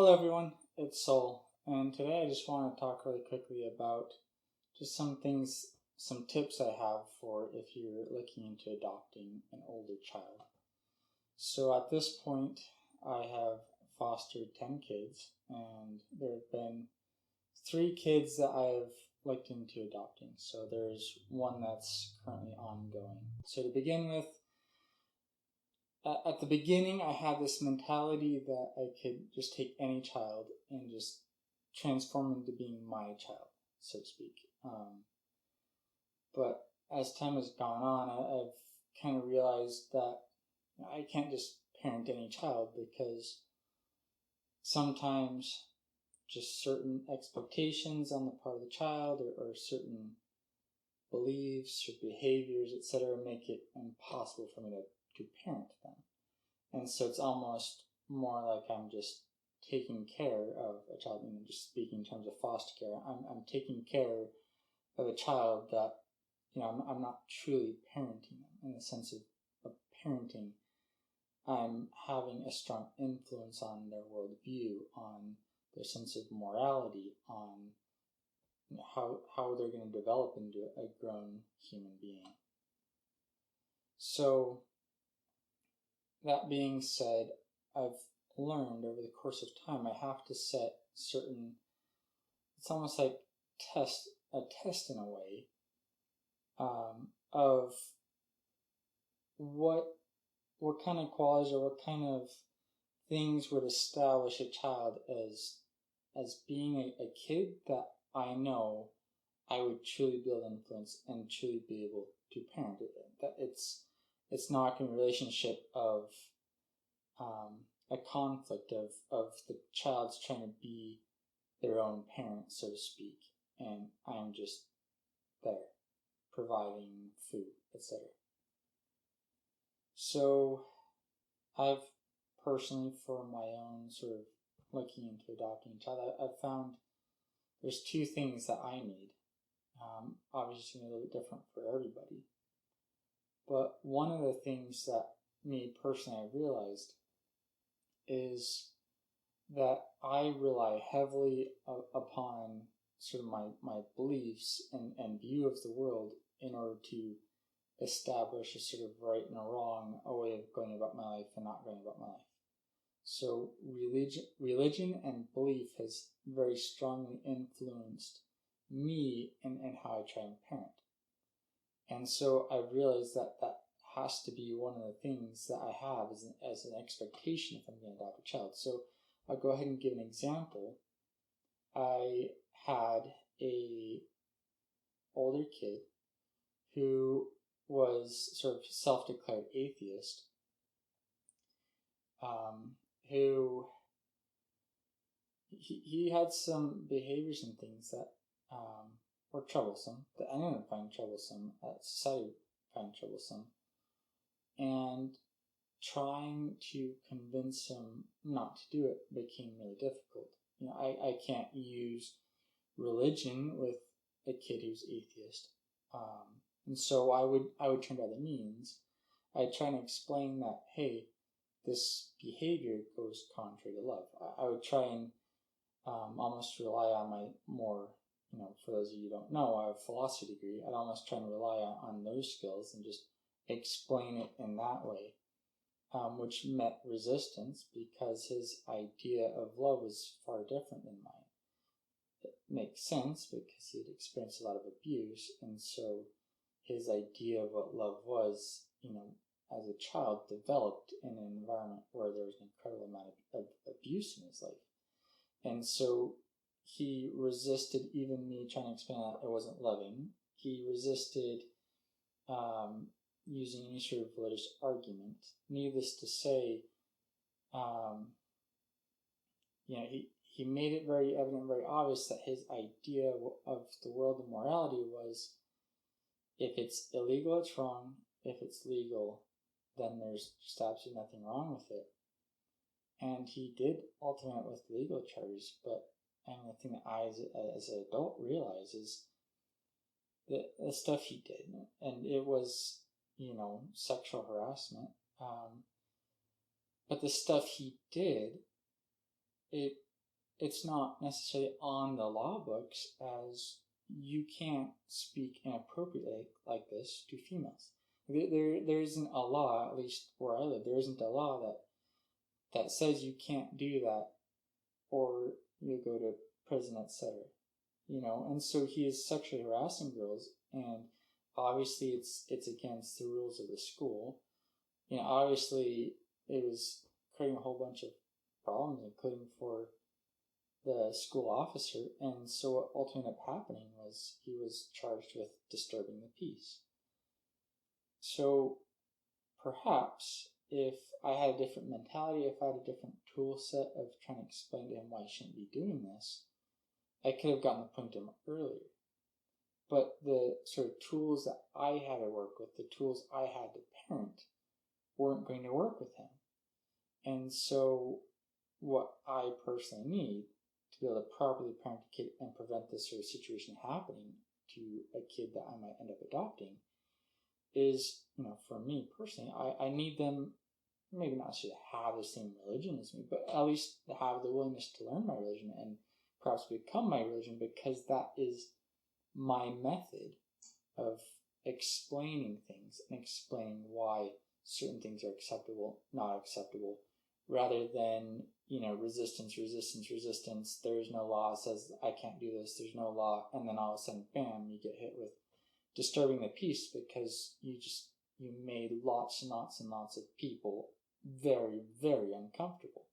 Hello everyone, it's Sol, and today I just want to talk really quickly about just some things, some tips I have for if you're looking into adopting an older child. So at this point, I have fostered 10 kids, and there have been 3 kids that I've looked into adopting. So there's one that's currently ongoing. So to begin with, at the beginning, I had this mentality that I could just take any child and just transform into being my child, so to speak. But as time has gone on, I've kind of realized that I can't just parent any child because sometimes just certain expectations on the part of the child or certain beliefs or behaviors, etc., make it impossible for me to parent them. And so it's almost more like I'm just taking care of a child, just speaking in terms of foster care. I'm taking care of a child that, I'm not truly parenting them in the sense of parenting. I'm having a strong influence on their worldview, on their sense of morality, on how they're going to develop into a grown human being. So, that being said, I've learned over the course of time I have to set certain, it's almost like a test in a way, of what kind of qualities or what kind of things would establish a child as being a kid that I know I would truly be able to influence and truly be able to parent it. That it's not in a relationship of a conflict of the child's trying to be their own parent, so to speak, and I'm just there providing food, etc. So I've personally, for my own sort of looking into adopting a child, I've found there's 2 things that I need. Obviously, it's going to be a little bit different for everybody. But one of the things that me personally I realized is that I rely heavily upon sort of my beliefs and view of the world in order to establish a sort of right and a wrong, a way of going about my life and not going about my life. So religion and belief has very strongly influenced me and how I try and parent. And so I realized that has to be one of the things that I have as an expectation if I'm going to adopt a child. So I'll go ahead and give an example. I had a older kid who was sort of self-declared atheist, who he had some behaviors and things that were troublesome, that anyone find troublesome, that society find troublesome, and trying to convince him not to do it became really difficult. I can't use religion with a kid who's atheist, and so I would turn to other means. I'd try and explain that, hey, this behavior goes contrary to love. I would try and almost rely on my more, for those of you who don't know, I have a philosophy degree. I'd almost try and rely on those skills and just explain it in that way, which met resistance because his idea of love was far different than mine. It makes sense because he had experienced a lot of abuse, and so his idea of what love was, as a child, developed in an environment where there was an incredible amount of abuse in his life. And so he resisted even me trying to explain that it wasn't loving. He resisted using any sort of religious argument. Needless to say, he made it very evident, very obvious that his idea of the world and morality was, if it's illegal, it's wrong. If it's legal, then there's just absolutely nothing wrong with it. And he did ultimate with legal charges, but the thing that I, as an adult, realize is the stuff he did, and it was, sexual harassment. But the stuff he did, it it's not necessarily on the law books, as you can't speak inappropriately like this to females. There isn't a law, at least where I live, there isn't a law that says you can't do that, or you'll go to prison, etc. And so he is sexually harassing girls, and obviously it's against the rules of the school. Obviously it was creating a whole bunch of problems, including for the school officer, and so what ultimately ended up happening was he was charged with disturbing the peace. So perhaps if I had a different mentality, if I had a different tool set of trying to explain to him why he shouldn't be doing this, I could have gotten the point to him earlier. But the sort of tools that I had to work with, the tools I had to parent, weren't going to work with him. And so what I personally need to be able to properly parent a kid and prevent this sort of situation happening to a kid that I might end up adopting is, for me personally, I need them maybe not to have the same religion as me, but at least to have the willingness to learn my religion and perhaps become my religion, because that is my method of explaining things and explaining why certain things are acceptable, not acceptable, rather than, resistance. There's no law that says I can't do this. There's no law. And then all of a sudden, bam, you get hit with disturbing the peace because you made lots and lots and lots of people very, very uncomfortable.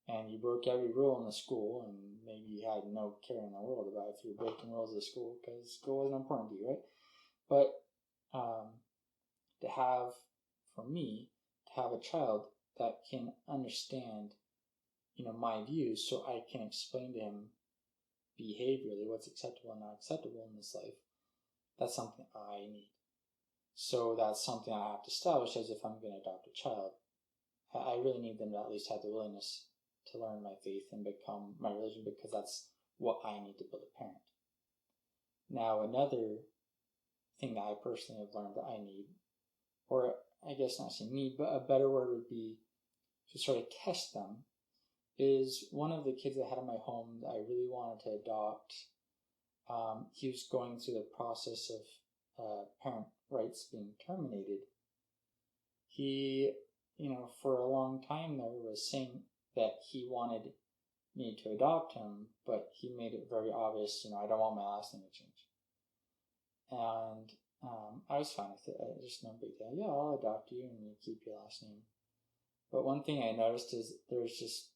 And you broke every rule in the school, and maybe you had no care in the world about if you were breaking rules of the school, because school wasn't important to you, right? But for me, to have a child that can understand, my views, so I can explain to him behaviorally what's acceptable and not acceptable in this life, that's something I need. So that's something I have to establish, as if I'm going to adopt a child. I really need them to at least have the willingness to learn my faith and become my religion, because that's what I need to build a parent. Now, another thing that I personally have learned that I need, or I guess not saying need, but a better word would be to sort of test them, is one of the kids I had in my home that I really wanted to adopt. He was going through the process of parent rights being terminated. He, for a long time there was saying that he wanted me to adopt him, but he made it very obvious, I don't want my last name to change. And I was fine with it. Just no big deal. Yeah, I'll adopt you and you keep your last name. But one thing I noticed is there's just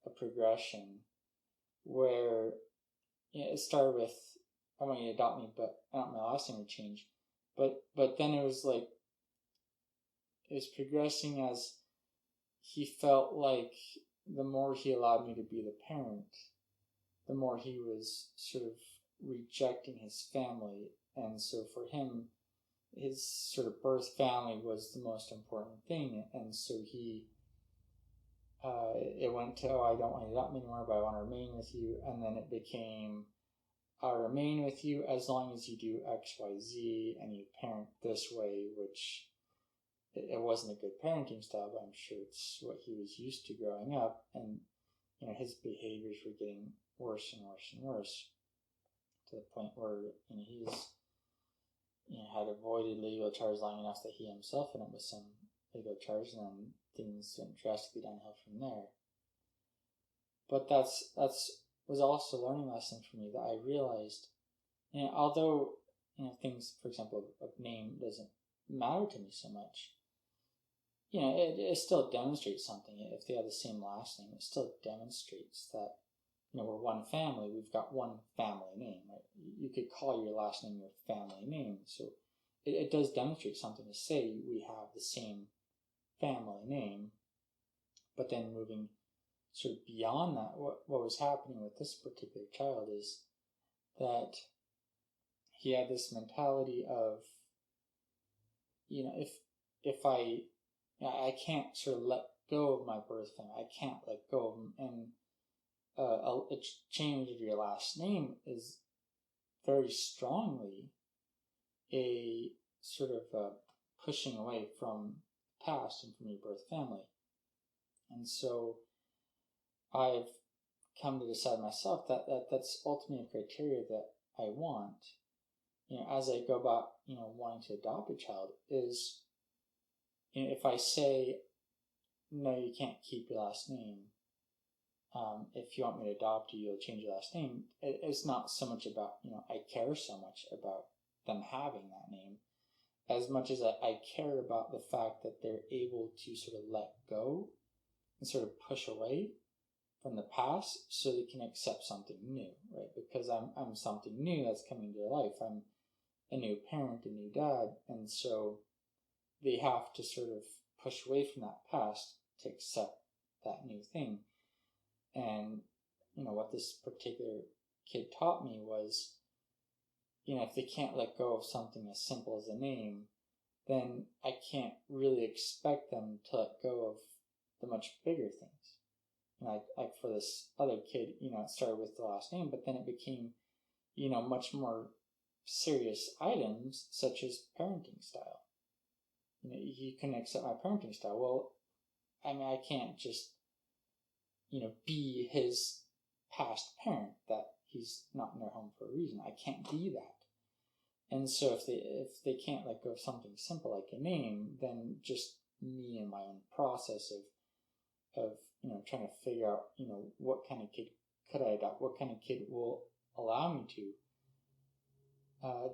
a progression where it started with, I want you to adopt me, but I don't want my last name to change. But then it was like, it was progressing as he felt like the more he allowed me to be the parent, the more he was sort of rejecting his family. And so for him, his sort of birth family was the most important thing. And so it went to, I don't want to adopt me anymore, but I want to remain with you. And then it became, I'll remain with you as long as you do X, Y, Z, and you parent this way, which it wasn't a good parenting style, but I'm sure it's what he was used to growing up. And, his behaviors were getting worse and worse and worse, to the point where, he's, had avoided legal charges long enough that he himself ended up with some legal charges, and then things went drastically downhill from there. But that's was also a learning lesson for me, that I realized, although, things, for example, of name doesn't matter to me so much, it still demonstrates something. If they have the same last name, it still demonstrates that, we're one family. We've got one family name, right? You could call your last name your family name. So it does demonstrate something to say we have the same family name. But then moving sort of beyond that, what was happening with this particular child is that he had this mentality of, if I can't sort of let go of my birth family, I can't let go of them, and a change of your last name is very strongly a sort of pushing away from past and from your birth family. And so I've come to decide myself that's ultimately a criteria that I want, as I go about, wanting to adopt a child is, if I say, no, you can't keep your last name. If you want me to adopt you, you'll change your last name. It's not so much about, I care so much about them having that name as much as I care about the fact that they're able to sort of let go and sort of push away from the past so they can accept something new, right? Because I'm something new that's coming into their life. I'm a new parent, a new dad, and so they have to sort of push away from that past to accept that new thing. And, what this particular kid taught me was, if they can't let go of something as simple as a name, then I can't really expect them to let go of the much bigger things. Like for this other kid, it started with the last name, but then it became, much more serious items such as parenting style. He couldn't accept my parenting style. Well, I can't just, be his past parent that he's not in their home for a reason. I can't be that. And so if they can't let go of something simple like a name, then just me and my own process of trying to figure out, what kind of kid could I adopt, what kind of kid will allow me to.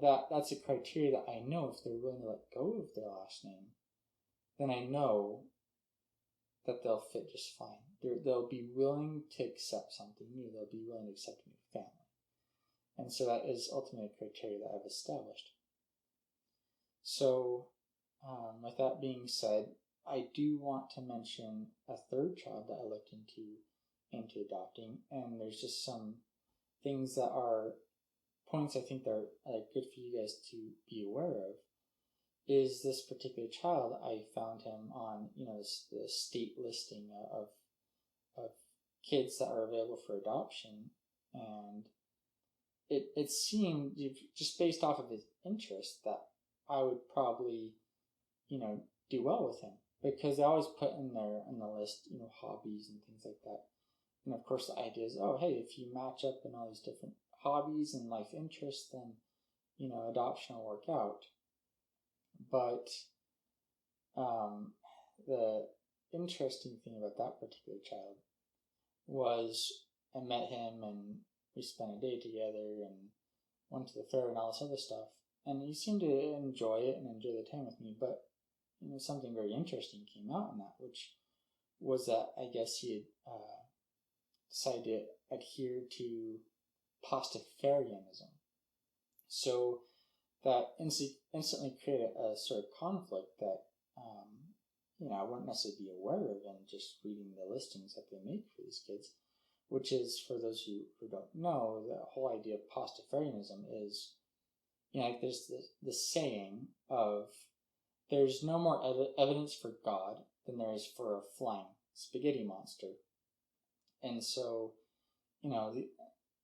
That's a criteria that I know if they're willing to let go of their last name, then I know that they'll fit just fine. They'll be willing to accept something new. They'll be willing to accept a new family. And so that is ultimately a criteria that I've established. So, with that being said, I do want to mention a third child that I looked into adopting, and there's just some things that are points I think that are good for you guys to be aware of. Is this particular child, I found him on the state listing of kids that are available for adoption, and it seemed, just based off of his interest, that I would probably do well with him, because they always put in the list hobbies and things like that. And of course the idea is, oh hey, if you match up in all these different hobbies and life interests, then adoption will work out. But the interesting thing about that particular child was I met him and we spent a day together and went to the fair and all this other stuff, and he seemed to enjoy it and enjoy the time with me. But something very interesting came out in that, which was that I guess he had decided to adhere to Pastafarianism. So that instantly created a sort of conflict that I wouldn't necessarily be aware of in just reading the listings that they make for these kids, which is, for those who don't know, the whole idea of Pastafarianism is, there's the saying of, there's no more evidence for God than there is for a flying spaghetti monster. And so,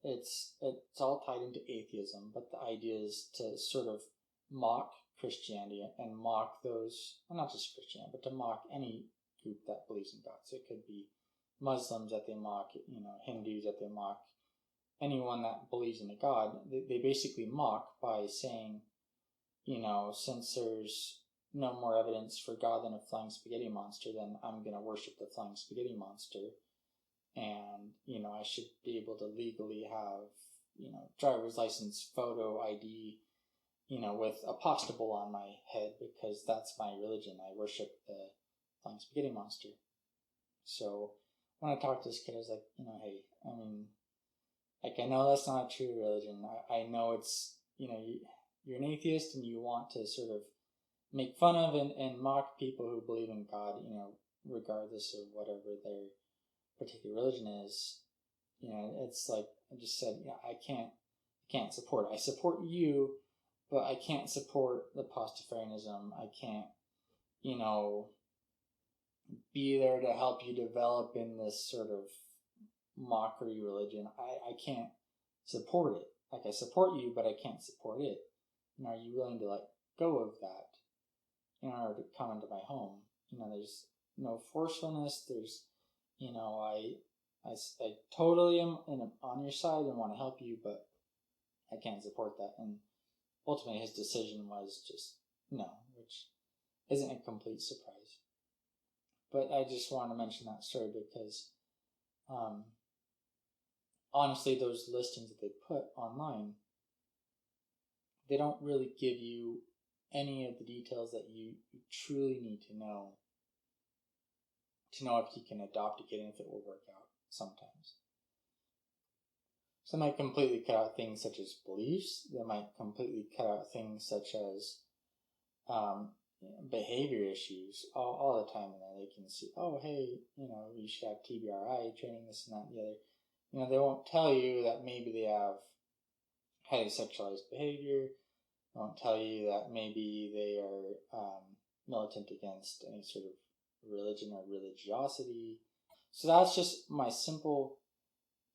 it's all tied into atheism, but the idea is to sort of mock Christianity and mock those, well, not just Christianity, but to mock any group that believes in God. So it could be Muslims that they mock, Hindus that they mock, anyone that believes in a God. They basically mock by saying, since there's no more evidence for God than a flying spaghetti monster, then I'm going to worship the flying spaghetti monster. And, I should be able to legally have, driver's license, photo ID, with a pastable on my head, because that's my religion. I worship the flying spaghetti monster. So when I talked to this kid, I was like, hey, I know that's not a true religion. I know it's, you're an atheist and you want to sort of make fun of and mock people who believe in God, regardless of whatever their particular religion is. It's like I just said, I can't support it. I support you, but I can't support the Pastafarianism. I can't, be there to help you develop in this sort of mockery religion. I can't support it. Like, I support you, but I can't support it. And are you willing to let go of that in order to come into my home? There's no forcefulness. There's, I totally am on your side and want to help you, but I can't support that. And ultimately, his decision was just no, which isn't a complete surprise. But I just want to mention that story because, honestly, those listings that they put online, they don't really give you any of the details that you truly need to know if you can adopt a kid and if it will work out sometimes. So they might completely cut out things such as beliefs. They might completely cut out things such as behavior issues all the time. And then they can see, oh, hey, you should have TBRI training, this and that and the other. They won't tell you that maybe they have highly sexualized behavior. They won't tell you that maybe they are militant against any sort of religion or religiosity. So that's just my simple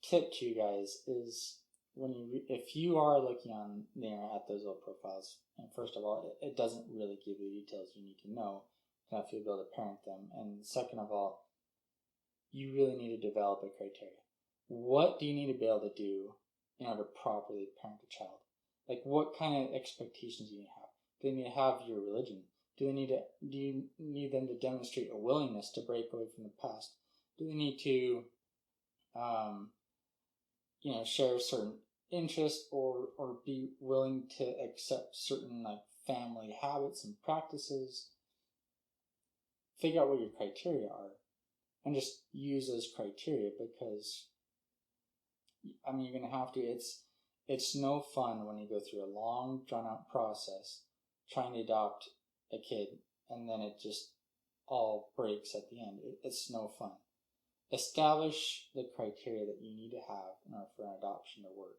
tip to you guys is if you are looking on the internet at those little profiles, and first of all, it doesn't really give you the details you need to know to have to be able to parent them. And second of all, you really need to develop a criteria. What do you need to be able to do in order to properly parent a child? Like, what kind of expectations do you have? Do they need to have your religion? Do you need them to demonstrate a willingness to break away from the past? Do they need to, share certain interests or be willing to accept certain like family habits and practices? Figure out what your criteria are and just use those criteria because, you're going to have to. It's no fun when you go through a long, drawn-out process trying to adopt a kid and then it just all breaks at the end. It's no fun. Establish the criteria that you need to have in order for an adoption to work.